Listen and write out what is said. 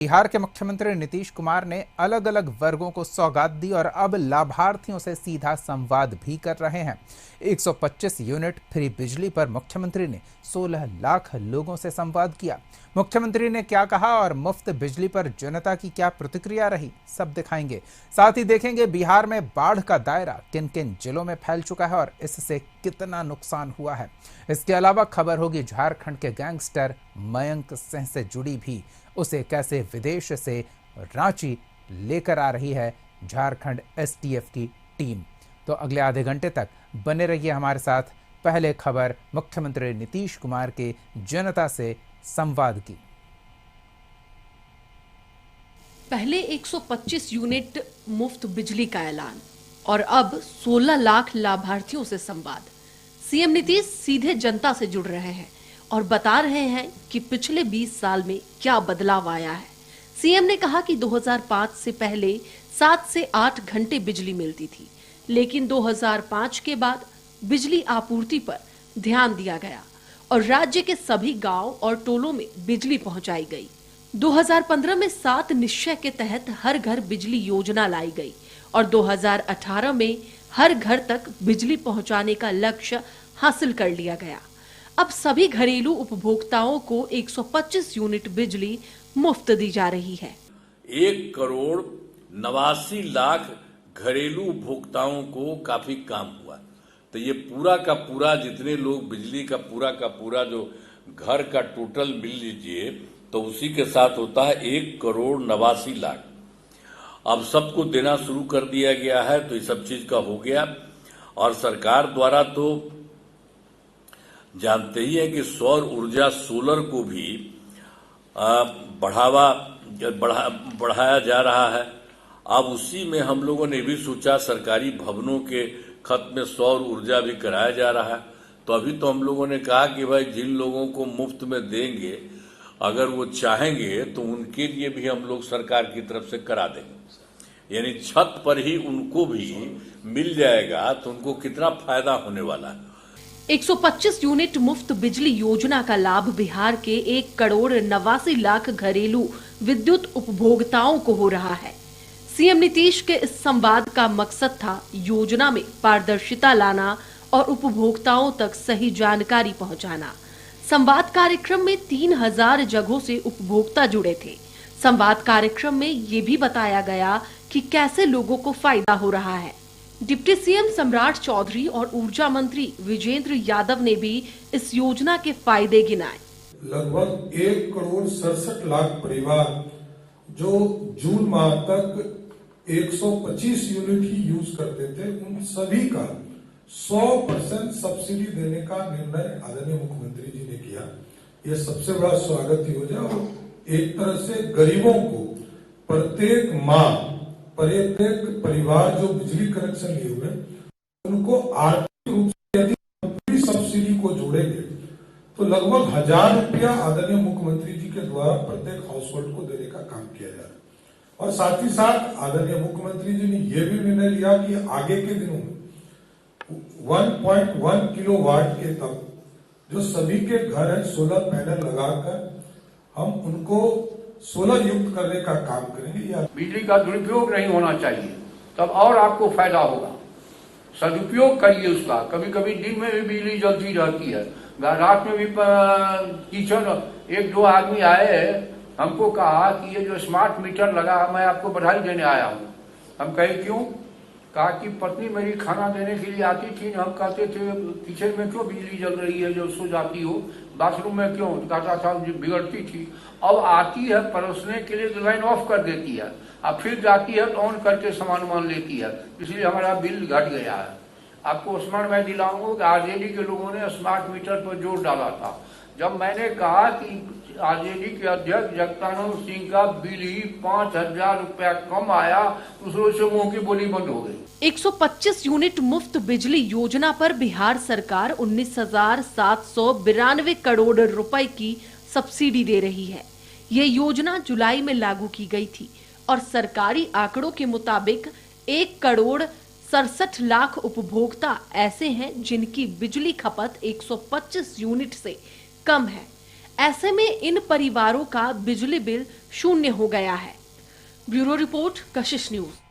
बिहार के मुख्यमंत्री नीतीश कुमार ने अलग अलग वर्गों को सौगात दी और अब लाभार्थियों से सीधा संवाद भी कर रहे हैं। 125 यूनिट फ्री बिजली पर मुख्यमंत्री ने 16 लाख लोगों से संवाद किया। मुख्यमंत्री ने क्या कहा और मुफ्त बिजली पर जनता की क्या प्रतिक्रिया रही, सब दिखाएंगे। साथ ही देखेंगे बिहार में बाढ़ का दायरा किन किन जिलों में फैल चुका है और इससे कितना नुकसान हुआ है। इसके अलावा खबर होगी झारखंड के गैंगस्टर मयंक सिंह से जुड़ी भी, उसे कैसे विदेश से रांची लेकर आ रही है झारखंड एसटीएफ की टीम। तो अगले आधे घंटे तक बने रहिए हमारे साथ। पहले खबर मुख्यमंत्री नीतीश कुमार के जनता से संवाद की। पहले 125 यूनिट मुफ्त बिजली का ऐलान और अब 16 लाख लाभार्थियों से संवाद। सीएम नीतीश सीधे जनता से जुड़ रहे हैं और बता रहे हैं कि पिछले 20 साल में क्या बदलाव आया है। सीएम ने कहा कि 2005 से पहले 7 से 8 घंटे बिजली मिलती थी, लेकिन 2005 के बाद बिजली आपूर्ति पर ध्यान दिया गया और राज्य के सभी गांव और टोलों में बिजली पहुंचाई गई। 2015 में 7 निश्चय के तहत हर घर बिजली योजना लाई गई और 2018 में हर घर तक बिजली पहुंचाने का लक्ष्य हासिल कर लिया गया। अब सभी घरेलू उपभोक्ताओं को 125 यूनिट बिजली मुफ्त दी जा रही है। 1,89,00,000 घरेलू उपभोक्ताओं को काफी काम हुआ। तो ये पूरा का पूरा जितने लोग बिजली का पूरा जो घर का टोटल मिल लीजिए तो उसी के साथ होता है 1,89,00,000। अब सबको देना शुरू कर दिया गया है, तो ये सब चीज का हो गया। और सरकार द्वारा तो जानते ही है कि सौर ऊर्जा सोलर को भी बढ़ाया जा रहा है। अब उसी में हम लोगों ने भी सोचा सरकारी भवनों के खत में सौर ऊर्जा भी कराया जा रहा है। तो अभी तो हम लोगों ने कहा कि भाई जिन लोगों को मुफ्त में देंगे, अगर वो चाहेंगे तो उनके लिए भी हम लोग सरकार की तरफ से करा देंगे, यानी छत पर ही उनको भी मिल जाएगा। तो उनको कितना फायदा होने वाला है। 125 यूनिट मुफ्त बिजली योजना का लाभ बिहार के 1,89,00,000 घरेलू विद्युत उपभोक्ताओं को हो रहा है। सीएम नीतीश के इस संवाद का मकसद था योजना में पारदर्शिता लाना और उपभोक्ताओं तक सही जानकारी पहुंचाना। संवाद कार्यक्रम में 3000 जगहों से उपभोक्ता जुड़े थे। संवाद कार्यक्रम में ये भी बताया गया कि कैसे लोगों को फायदा हो रहा है। डिप्टी सीएम सम्राट चौधरी और ऊर्जा मंत्री विजेंद्र यादव ने भी इस योजना के फायदे गिनाए। लगभग 1,67,00,000 परिवार जो जून माह तक 125 यूनिट ही यूज करते थे, उन सभी का 100% सब्सिडी देने का निर्णय आदरणीय मुख्यमंत्री जी ने किया। यह सबसे बड़ा स्वागत योजना और एक तरह से गरीबों को प्रत्येक माह प्रत्येक परिवार जो बिजली कनेक्शन लिए हुए उनको आर्थिक रूप से यदि पूरी सब्सिडी को जोड़ेंगे तो लगभग 1,000 रुपया आदरणीय मुख्यमंत्री जी के द्वारा प्रत्येक हाउस होल्ड को देने का काम किया जा रहा है। और साथ ही साथ आदरणीय मुख्यमंत्री जी ने यह भी निर्णय लिया कि आगे के दिनों में 1.1 किलोवाट के तक जो सभी के घर है सोलर पैनल लगाकर हम उनको सोलर युक्त करने का काम करेंगे। बिजली का दुरुपयोग नहीं होना चाहिए, तब और आपको फायदा होगा। सदुपयोग करिए उसका। कभी कभी दिन में भी बिजली जलती रहती है, रात में भी किचन। 1-2 आदमी आए, हमको कहा कि ये जो स्मार्ट मीटर लगा, मैं आपको बधाई देने आया हूँ। हम कहे क्यों? कहा कि पत्नी मेरी खाना देने के लिए आती थी, हम कहते थे किचन में क्यों बिजली जल रही है, जो सो जाती हो, बाथरूम में क्यों? कहता था बिगड़ती थी। अब आती है परोसने के लिए तो लाइन ऑफ कर देती है, अब फिर जाती है तो ऑन करके सामान लेती है, इसलिए हमारा बिल घट गया है। आपको स्मरण मैं दिलाऊंगा कि आरजेडी के लोगों ने स्मार्ट मीटर पर जोर डाला था। जब मैंने कहा कि आरजेडी के अध्यक्ष जगदानंद सिंह का बिल ही 5,000 रुपया कम आया, दूसरों से मुंह की बोली बंद हो गई। 125 यूनिट मुफ्त बिजली योजना पर बिहार सरकार 19,792 करोड़ रुपए की सब्सिडी दे रही है। ये योजना जुलाई में लागू की गई थी और सरकारी आंकड़ों के मुताबिक 1,67,00,000 उपभोक्ता ऐसे हैं जिनकी बिजली खपत 125 यूनिट से कम है। ऐसे में इन परिवारों का बिजली बिल शून्य हो गया है। ब्यूरो रिपोर्ट, कशिश न्यूज।